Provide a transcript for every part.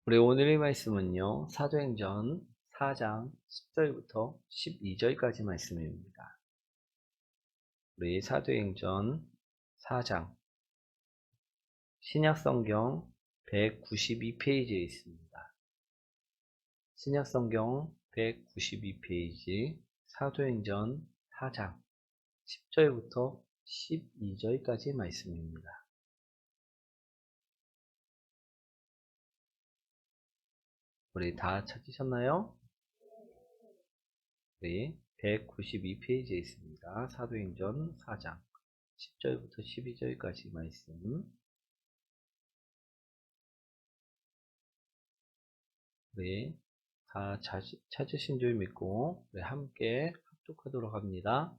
우리 오늘의 말씀은요, 사도행전 4장 10절부터 12절까지 말씀입니다. 우리 사도행전 4장 신약성경 192페이지에 있습니다. 신약성경 192페이지 사도행전 4장 10절부터 12절까지 말씀입니다. 우리 다 찾으셨나요? 우리 192페이지에 있습니다. 사도행전 4장 10절부터 12절까지 말씀. 우리 다 찾으신 줄 믿고 우리 함께 합독하도록 합니다.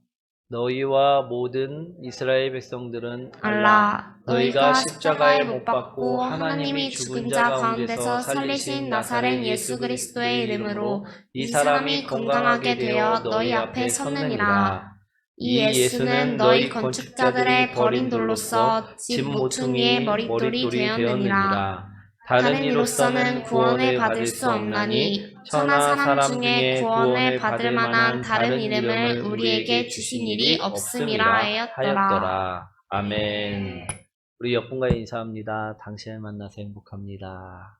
너희와 모든 이스라엘 백성들은 알라, 너희가 십자가에 못 박고 하나님이 죽은 자 가운데서 살리신 나사렛 예수 그리스도의 이름으로 이 사람이 건강하게 되어 너희 앞에 섰느니라. 이 예수는 너희 건축자들의 버린 돌로서 집 모퉁이의 머릿돌이 되었느니라. 다른 이로서는 구원을 받을 수 없나니 천하 사람 중에 구원을 받을 만한 다른 이름을 우리에게 주신 일이 없음이라 하였더라. 아멘. 우리 옆분과 인사합니다. 당신을 만나서 행복합니다.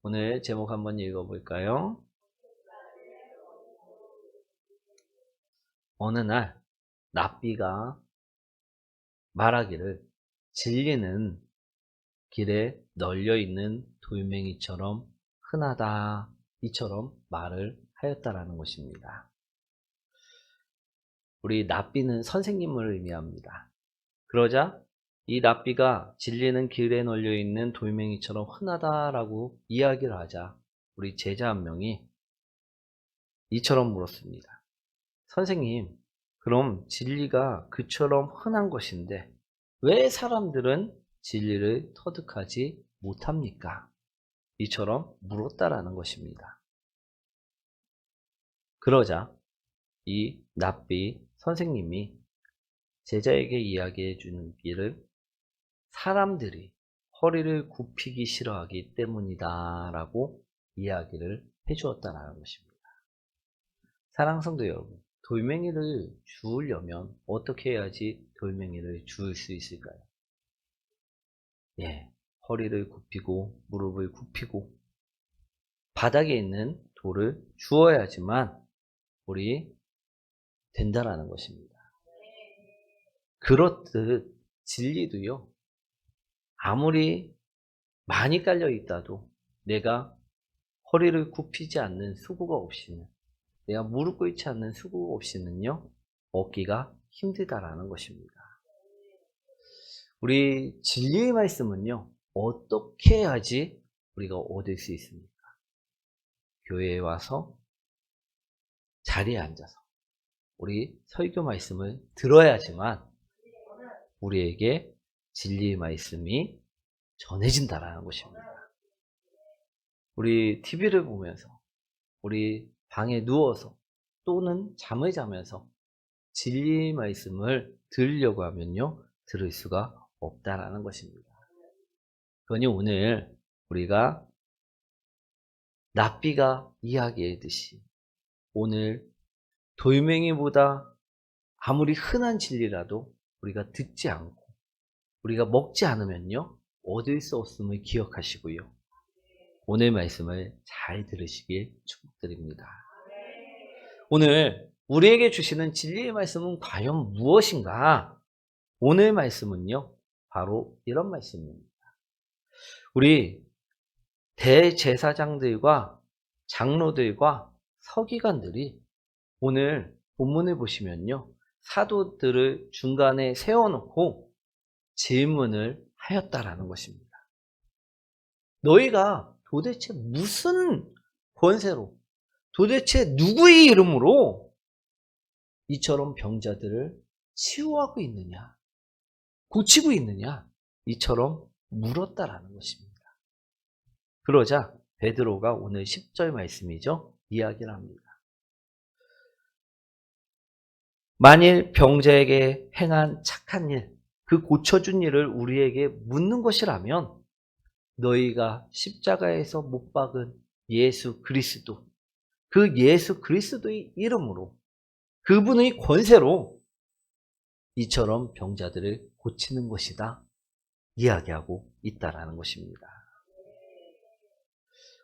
오늘 제목 한번 읽어볼까요? 어느 날 랍비가 말하기를 진리는 길에 널려있는 돌멩이처럼 흔하다, 이처럼 말을 하였다라는 것입니다. 우리 랍비는 선생님을 의미합니다. 그러자 이 랍비가 진리는 길에 널려있는 돌멩이처럼 흔하다라고 이야기를 하자 우리 제자 한 명이 이처럼 물었습니다. 선생님, 그럼 진리가 그처럼 흔한 것인데 왜 사람들은 진리를 터득하지 못합니까? 이처럼 물었다라는 것입니다. 그러자 이 랍비 선생님이 제자에게 이야기해 주기를 사람들이 허리를 굽히기 싫어하기 때문이다 라고 이야기를 해 주었다는 것입니다. 사랑하는 성도 여러분, 돌멩이를 주우려면 어떻게 해야지 돌멩이를 주울 수 있을까요? 허리를 굽히고 무릎을 굽히고 바닥에 있는 돌을 주워야지만 우리 된다라는 것입니다. 그렇듯 진리도요, 아무리 많이 깔려 있다도 내가 허리를 굽히지 않는 수고가 없이는, 내가 무릎 꿇지 않는 수고가 없이는요, 얻기가 힘들다라는 것입니다. 우리 진리의 말씀은요, 어떻게 해야지 우리가 얻을 수 있습니까? 교회에 와서 자리에 앉아서 우리 설교 말씀을 들어야지만 우리에게 진리의 말씀이 전해진다라는 것입니다. 우리 TV를 보면서 우리 방에 누워서 또는 잠을 자면서 진리의 말씀을 들으려고 하면요, 들을 수가 없다라는 것입니다. 그러니 오늘 우리가 랍비가 이야기했듯이 오늘 돌멩이보다 아무리 흔한 진리라도 우리가 듣지 않고 우리가 먹지 않으면요, 얻을 수 없음을 기억하시고요, 오늘 말씀을 잘 들으시길 축복드립니다. 오늘 우리에게 주시는 진리의 말씀은 과연 무엇인가? 오늘 말씀은요, 바로 이런 말씀입니다. 우리 대제사장들과 장로들과 서기관들이 오늘 본문을 보시면요, 사도들을 중간에 세워놓고 질문을 하였다라는 것입니다. 너희가 도대체 무슨 권세로, 도대체 누구의 이름으로 이처럼 병자들을 치유하고 있느냐, 고치고 있느냐, 이처럼 물었다라는 것입니다. 그러자 베드로가 오늘 10절 말씀이죠, 이야기를 합니다. 만일 병자에게 행한 착한 일, 그 고쳐준 일을 우리에게 묻는 것이라면 너희가 십자가에서 못 박은 예수 그리스도, 그 예수 그리스도의 이름으로, 그분의 권세로 이처럼 병자들을 고치는 것이다 이야기하고 있다라는 것입니다.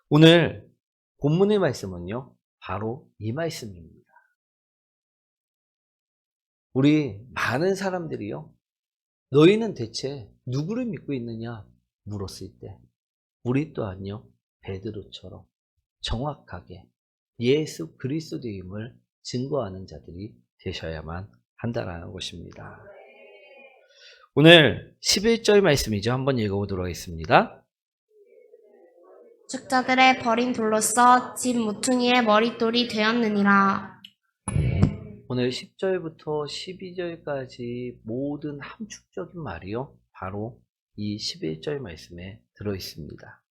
오늘 본문의 말씀은요, 바로 이 말씀입니다. 우리 많은 사람들이요, 너희는 대체 누구를 믿고 있느냐 물었을 때 우리 또한요, 베드로처럼 정확하게 예수 그리스도임을 증거하는 자들이 되셔야만 한다라는 것입니다. 오늘 11절 말씀이죠. 한번 읽어보도록 하겠습니다. 축자들의 버린 돌로서 집 모퉁이의 머릿돌이 되었느니라. 오늘 10절부터 12절까지 모든 함축적인 말이요, 바로 이 11절 말씀에 들어있습니다.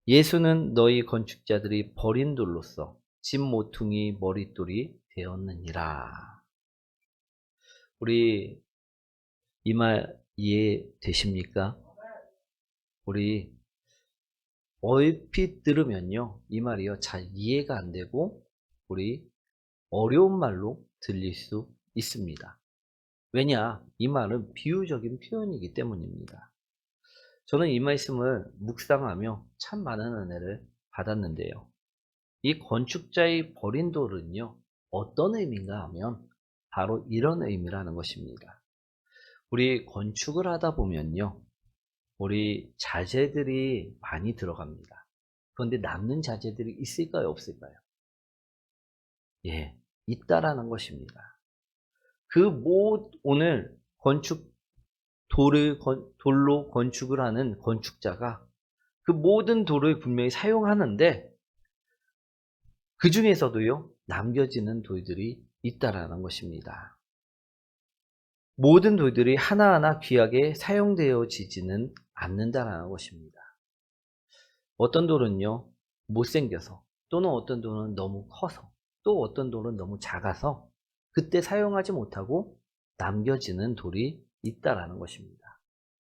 예수는 너희 건축자들이 버린 돌로서 집 모퉁이 머릿돌이 되었느니라. 우리 이 말 이해되십니까? 우리 얼핏 들으면요, 이 말이요, 잘 이해가 안 되고 우리 어려운 말로 들릴 수 있습니다. 왜냐? 이 말은 비유적인 표현이기 때문입니다. 저는 이 말씀을 묵상하며 참 많은 은혜를 받았는데요. 이 건축자의 버린 돌은요, 어떤 의미인가 하면 바로 이런 의미라는 것입니다. 우리 건축을 하다 보면요, 우리 자재들이 많이 들어갑니다. 그런데 남는 자재들이 있을까요, 없을까요? 예, 있다라는 것입니다. 오늘 돌로 건축을 하는 건축자가 그 모든 돌을 분명히 사용하는데 그 중에서도요, 남겨지는 돌들이 있다라는 것입니다. 모든 돌들이 하나하나 귀하게 사용되어지지는 않는다라는 것입니다. 어떤 돌은요, 못생겨서, 또는 어떤 돌은 너무 커서, 또 어떤 돌은 너무 작아서 그때 사용하지 못하고 남겨지는 돌이 있다라는 것입니다.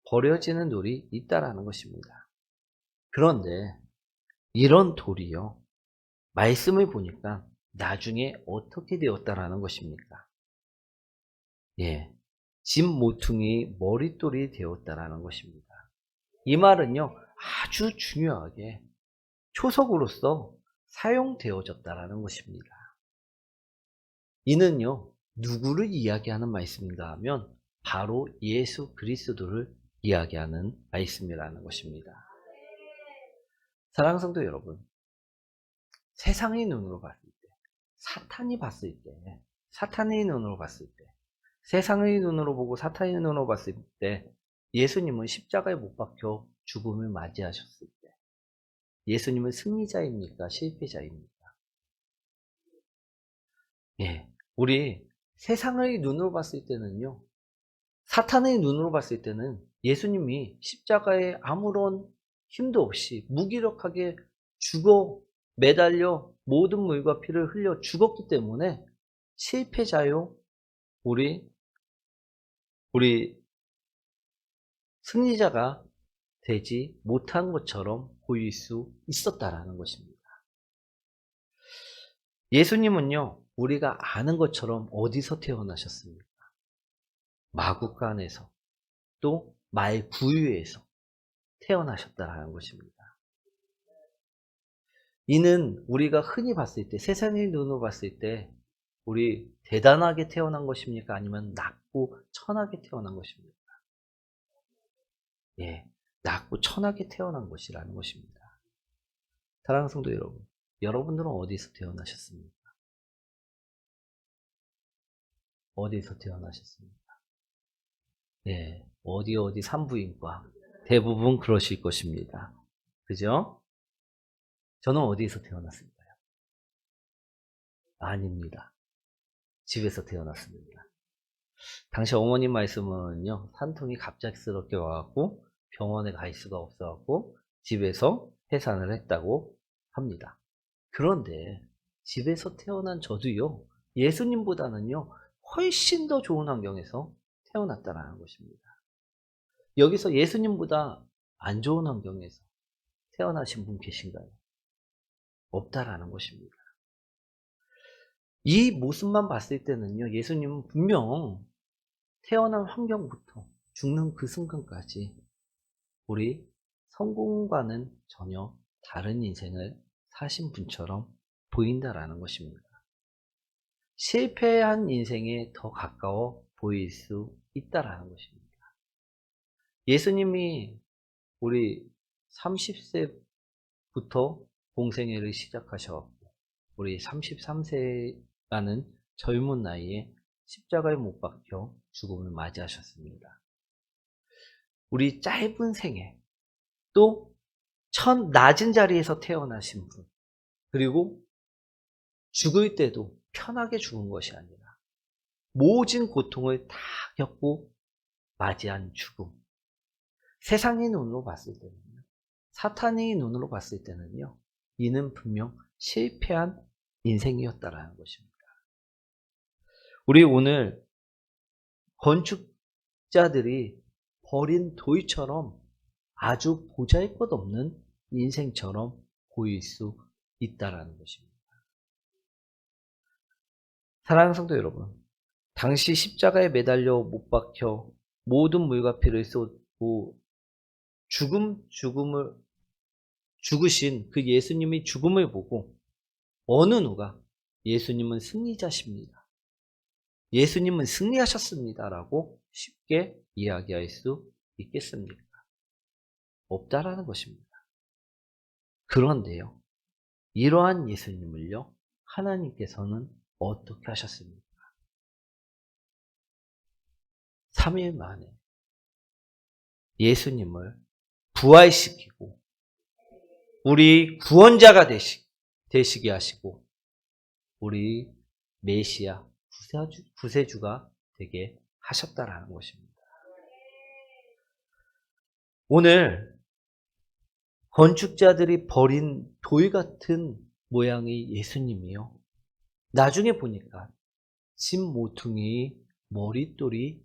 버려지는 돌이 있다라는 것입니다. 그런데 이런 돌이요, 말씀을 보니까 나중에 어떻게 되었다라는 것입니까? 예, 집 모퉁이 머릿돌이 되었다라는 것입니다. 이 말은요, 아주 중요하게 초석으로서 사용되어졌다라는 것입니다. 이는요, 누구를 이야기하는 말씀인가 하면 바로 예수 그리스도를 이야기하는 말씀이라는 것입니다. 사랑하는 성도 여러분, 세상의 눈으로 봤을 때, 사탄의 눈으로 봤을 때, 세상의 눈으로 보고 사탄의 눈으로 봤을 때 예수님은 십자가에 못 박혀 죽음을 맞이하셨을 때 예수님은 승리자입니까? 실패자입니까? 예, 우리 세상의 눈으로 봤을 때는요, 사탄의 눈으로 봤을 때는 예수님이 십자가에 아무런 힘도 없이 무기력하게 매달려 모든 물과 피를 흘려 죽었기 때문에 실패자요, 우리 승리자가 되지 못한 것처럼 보일 수 있었다라는 것입니다. 예수님은요, 우리가 아는 것처럼 어디서 태어나셨습니까? 마구간에서, 또 말구유에서 태어나셨다라는 것입니다. 이는 우리가 흔히 봤을 때, 세상의 눈으로 봤을 때 우리 대단하게 태어난 것입니까? 아니면 낮고 천하게 태어난 것입니까? 예, 낮고 천하게 태어난 것이라는 것입니다. 사랑하는 성도 여러분, 여러분들은 어디서 태어나셨습니까? 어디서 태어나셨습니까? 예, 어디 산부인과 대부분 그러실 것입니다. 그죠? 저는 어디서 태어났을까요? 아닙니다. 집에서 태어났습니다. 당시 어머님 말씀은요, 산통이 갑작스럽게 와갖고 병원에 갈 수가 없어갖고 집에서 해산을 했다고 합니다. 그런데 집에서 태어난 저도요, 예수님보다는요, 훨씬 더 좋은 환경에서 태어났다라는 것입니다. 여기서 예수님보다 안 좋은 환경에서 태어나신 분 계신가요? 없다라는 것입니다. 이 모습만 봤을 때는요, 예수님은 분명 태어난 환경부터 죽는 그 순간까지 우리 성공과는 전혀 다른 인생을 사신 분처럼 보인다라는 것입니다. 실패한 인생에 더 가까워 보일 수 있다라는 것입니다. 예수님이 우리 30세부터 공생애를 시작하셔 우리 33세라는 젊은 나이에 십자가에 못 박혀 죽음을 맞이하셨습니다. 우리 짧은 생애, 또 낮은 자리에서 태어나신 분, 그리고 죽을 때도 편하게 죽은 것이 아니라 모진 고통을 다 겪고 맞이한 죽음. 세상의 눈으로 봤을 때는요, 사탄의 눈으로 봤을 때는요, 이는 분명 실패한 인생이었다라는 것입니다. 우리 오늘 건축자들이 버린 돌처럼 아주 보잘것없는 인생처럼 보일 수 있다라는 것입니다. 사랑하는 성도 여러분, 당시 십자가에 매달려 못 박혀 모든 물과 피를 쏟고 죽으신 그 예수님의 죽음을 보고 어느 누가 예수님은 승리자십니다, 예수님은 승리하셨습니다라고 쉽게 이야기할 수 있겠습니까? 없다라는 것입니다. 그런데요, 이러한 예수님을요, 하나님께서는 어떻게 하셨습니까? 3일 만에 예수님을 부활시키고 우리 구원자가 되시게 하시고 우리 메시아 구세주가 되게 하셨다라는 것입니다. 오늘 건축자들이 버린 돌 같은 모양의 예수님이요, 나중에 보니까 집 모퉁이 머릿돌이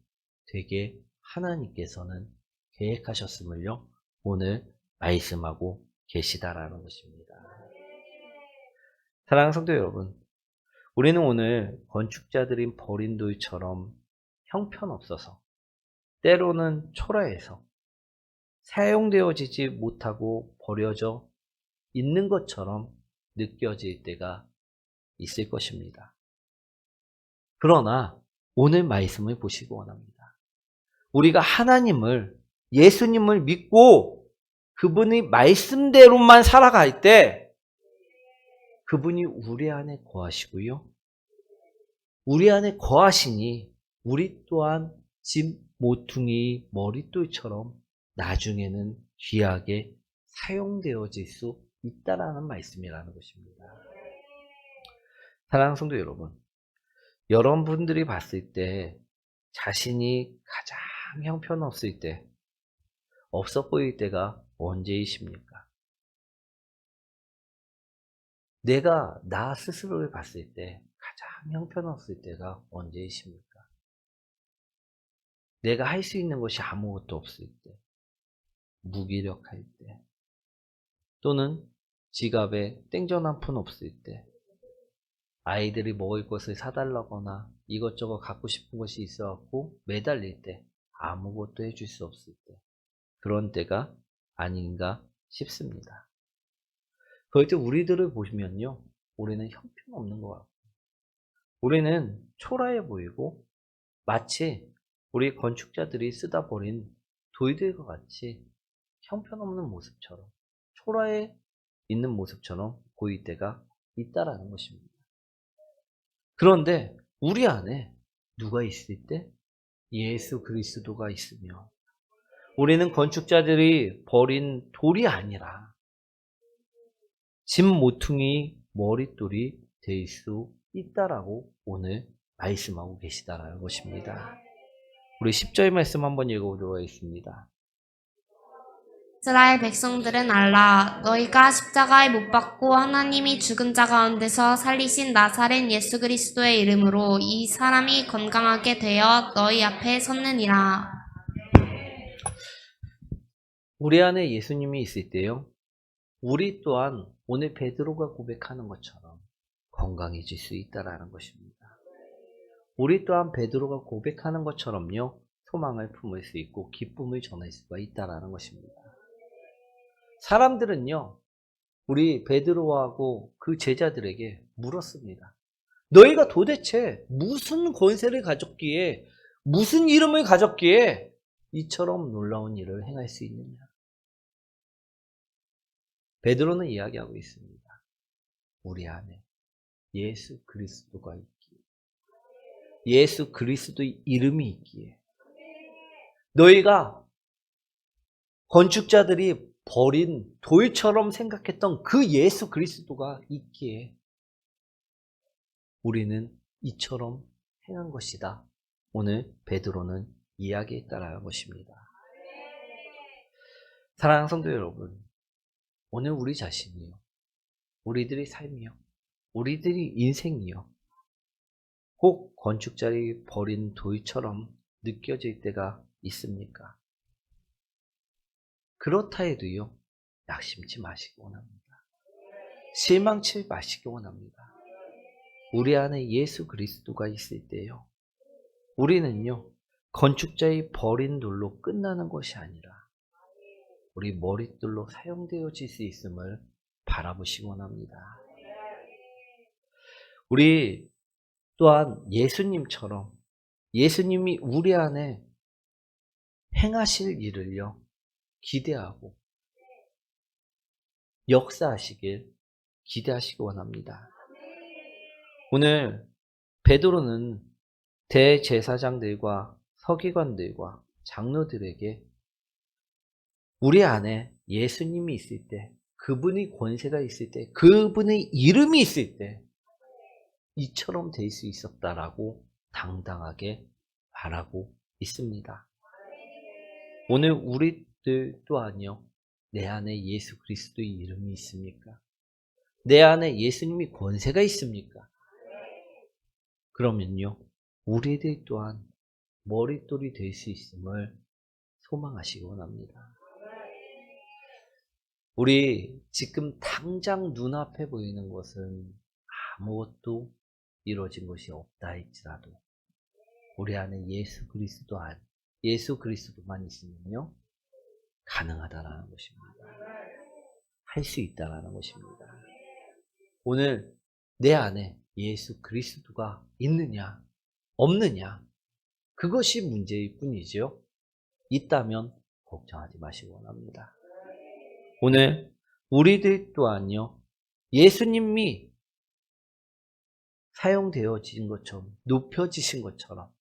되게 하나님께서는 계획하셨음을요, 오늘 말씀하고 계시다라는 것입니다. 사랑하는 성도 여러분, 우리는 오늘 건축자들이 버린 돌처럼 형편없어서 때로는 초라해서 사용되어지지 못하고 버려져 있는 것처럼 느껴질 때가 있을 것입니다. 그러나 오늘 말씀을 보시기 원합니다. 우리가 하나님을, 예수님을 믿고 그분의 말씀대로만 살아갈 때 그분이 우리 안에 거하시고요, 우리 안에 거하시니 우리 또한 집 모퉁이 머릿돌처럼 나중에는 귀하게 사용되어질 수 있다라는 말씀이라는 것입니다. 사랑하는 성도 여러분, 여러분들이 봤을 때 자신이 가장 형편없을 때, 없어 보일 때가 언제이십니까? 내가 나 스스로를 봤을 때 가장 형편없을 때가 언제이십니까? 내가 할 수 있는 것이 아무것도 없을 때, 무기력할 때, 또는 지갑에 땡전 한 푼 없을 때, 아이들이 먹을 것을 사달라거나 이것저것 갖고 싶은 것이 있어갖고 매달릴 때, 아무것도 해줄 수 없을 때, 그런 때가 아닌가 싶습니다. 그럴 때 우리들을 보시면요, 우리는 형편없는 것 같고, 우리는 초라해 보이고 마치 우리 건축자들이 쓰다 버린 돌들과 같이 형편없는 모습처럼, 초라해 있는 모습처럼 보일 때가 있다라는 것입니다. 그런데 우리 안에 누가 있을 때? 예수 그리스도가 있으며 우리는 건축자들이 버린 돌이 아니라 집 모퉁이 머릿돌이 될 수 있다라고 오늘 말씀하고 계시다라는 것입니다. 우리 10절 말씀 한번 읽어보도록 하겠습니다. 이스라엘 백성들은 알라. 너희가 십자가에 못 박고 하나님이 죽은 자 가운데서 살리신 나사렛 예수 그리스도의 이름으로 이 사람이 건강하게 되어 너희 앞에 섰느니라. 우리 안에 예수님이 있을 때요, 우리 또한 오늘 베드로가 고백하는 것처럼 건강해질 수 있다라는 것입니다. 우리 또한 베드로가 고백하는 것처럼요, 소망을 품을 수 있고 기쁨을 전할 수가 있다라는 것입니다. 사람들은요, 우리 베드로하고 그 제자들에게 물었습니다. 너희가 도대체 무슨 권세를 가졌기에, 무슨 이름을 가졌기에 이처럼 놀라운 일을 행할 수 있느냐? 베드로는 이야기하고 있습니다. 우리 안에 예수 그리스도가 있기에, 예수 그리스도의 이름이 있기에, 너희가 건축자들이 버린 돌처럼 생각했던 그 예수 그리스도가 있기에 우리는 이처럼 행한 것이다. 오늘 베드로는 이야기했다라는 것입니다. 사랑하는 성도 여러분, 오늘 우리 자신이요, 우리들의 삶이요, 우리들의 인생이요, 꼭 건축자들이 버린 돌처럼 느껴질 때가 있습니까? 그렇다 해도요, 낙심치 마시기 원합니다. 실망치 마시기 원합니다. 우리 안에 예수 그리스도가 있을 때요, 우리는요, 건축자의 버린 돌로 끝나는 것이 아니라 우리 머릿돌로 사용되어질 수 있음을 바라보시기 원합니다. 우리 또한 예수님처럼 예수님이 우리 안에 행하실 일을요, 기대하고 역사하시길 기대하시기 원합니다. 오늘 베드로는 대제사장들과 서기관들과 장로들에게 우리 안에 예수님이 있을 때, 그분의 권세가 있을 때, 그분의 이름이 있을 때 이처럼 될 수 있었다라고 당당하게 말하고 있습니다. 오늘 우리들 또한요, 내 안에 예수 그리스도의 이름이 있습니까? 내 안에 예수님이 권세가 있습니까? 그러면요, 우리들 또한 머릿돌이 될 수 있음을 소망하시기 원합니다. 우리 지금 당장 눈앞에 보이는 것은 아무것도 이루어진 것이 없다 할지라도 우리 안에 예수 그리스도만 있으면요, 가능하다라는 것입니다. 할 수 있다라는 것입니다. 오늘 내 안에 예수 그리스도가 있느냐 없느냐, 그것이 문제일 뿐이죠. 있다면 걱정하지 마시기 원합니다. 오늘 우리들 또한요, 예수님이 사용되어진 것처럼, 높여지신 것처럼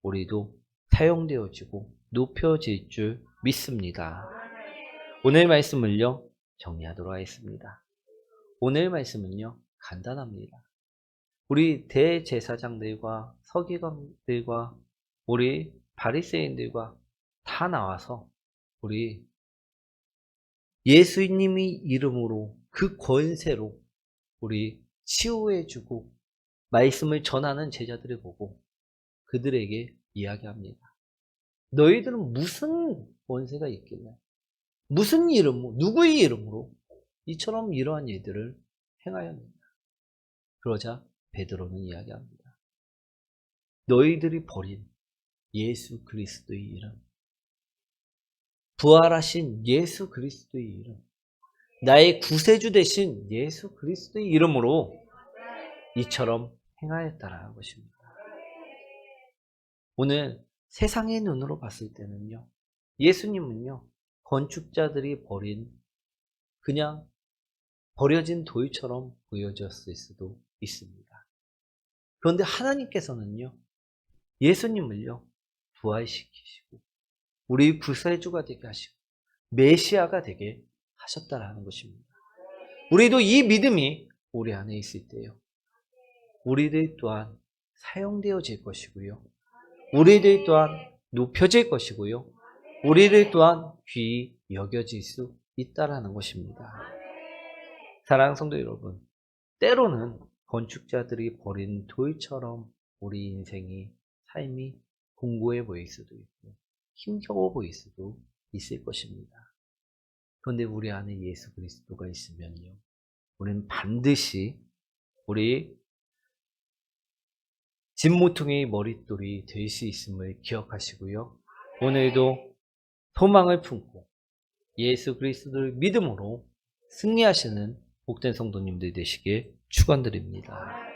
우리도 사용되어지고 높여질 줄 믿습니다. 오늘 말씀을요, 정리하도록 하겠습니다. 오늘 말씀은요, 간단합니다. 우리 대제사장들과 서기관들과 우리 바리새인들과 다 나와서 우리 예수님의 이름으로, 그 권세로 우리 치유해주고 말씀을 전하는 제자들을 보고 그들에게 이야기합니다. 너희들은 무슨 권세가 있길래, 무슨 이름으로, 누구의 이름으로 이처럼 이러한 일들을 행하였느냐? 그러자 베드로는 이야기합니다. 너희들이 버린 예수 그리스도의 이름, 부활하신 예수 그리스도의 이름, 나의 구세주 되신 예수 그리스도의 이름으로 이처럼 행하였다라는 것입니다. 오늘 세상의 눈으로 봤을 때는요, 예수님은요, 건축자들이 버린 그냥 버려진 돌처럼 보여졌을 수도 있습니다. 그런데 하나님께서는요, 예수님을요, 부활시키시고 우리 구세주가 되게 하시고 메시아가 되게 하셨다라는 것입니다. 우리도 이 믿음이 우리 안에 있을 때요, 우리들 또한 사용되어질 것이고요, 우리들 또한 높여질 것이고요, 우리들 또한 귀히 여겨질 수 있다라는 것입니다. 사랑하는 성도 여러분, 때로는 건축자들이 버린 돌처럼 우리 인생이, 삶이 공고해 보일 수도 있고 힘겨워 보일 수도 있을 것입니다. 그런데 우리 안에 예수 그리스도가 있으면요, 우리는 반드시 우리 진모퉁이 머릿돌이 될 수 있음을 기억하시고요. 오늘도 소망을 품고 예수 그리스도를 믿음으로 승리하시는 복된 성도님들 되시길 축원드립니다.